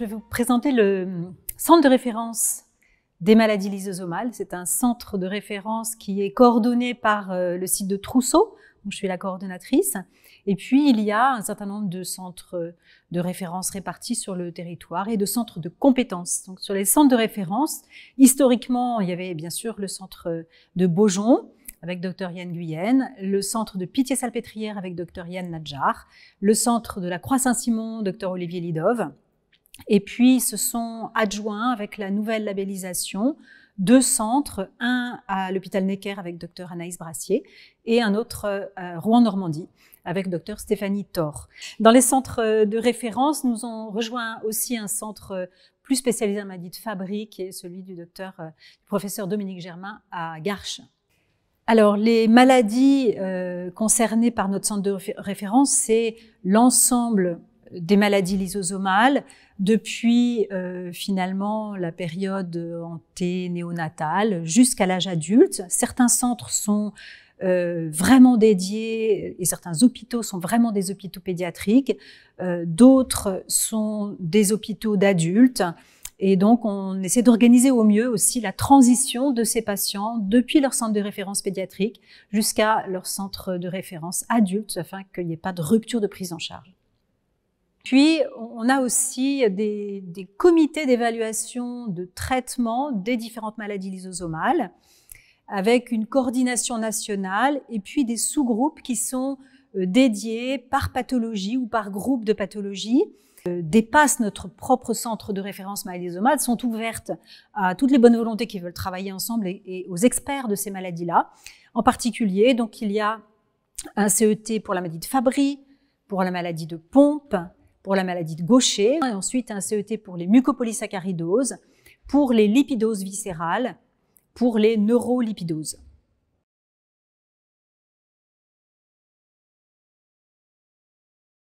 vais vous présenter le centre de référence des maladies lysosomales. C'est un centre de référence qui est coordonné par le site de Trousseau, où je suis la coordonnatrice. Et puis, il y a un certain nombre de centres de référence répartis sur le territoire et de centres de compétences. Donc, sur les centres de référence, historiquement, il y avait bien sûr le centre de Beaujon, avec Dr Yann Guyenne, le centre de Pitié-Salpêtrière avec Dr Yann Nadjar, le centre de la Croix-Saint-Simon, Dr Olivier Lidov. Et puis, se sont adjoints avec la nouvelle labellisation 2 centres, un à l'hôpital Necker avec Dr Anaïs Brassier et un autre à Rouen-Normandie avec Dr Stéphanie Thor. Dans les centres de référence, nous ont rejoint aussi un centre plus spécialisé en maladies de Fabry, qui est celui du professeur Dominique Germain à Garches. Alors, les maladies concernées par notre centre de référence, c'est l'ensemble des maladies lysosomales depuis finalement la période anté-néonatale jusqu'à l'âge adulte. Certains centres sont vraiment dédiés et certains hôpitaux sont vraiment des hôpitaux pédiatriques, d'autres sont des hôpitaux d'adultes. Et donc, on essaie d'organiser au mieux aussi la transition de ces patients depuis leur centre de référence pédiatrique jusqu'à leur centre de référence adulte, afin qu'il n'y ait pas de rupture de prise en charge. Puis, on a aussi des comités d'évaluation de traitement des différentes maladies lysosomales, avec une coordination nationale et puis des sous-groupes qui sont dédiés par pathologie ou par groupe de pathologie. Dépassent notre propre centre de référence maladies lysosomales, sont ouvertes à toutes les bonnes volontés qui veulent travailler ensemble et aux experts de ces maladies-là. En particulier, donc, il y a un CET pour la maladie de Fabry, pour la maladie de Pompe, pour la maladie de Gaucher, et ensuite un CET pour les mucopolysaccharidoses, pour les lipidoses viscérales, pour les neurolipidoses.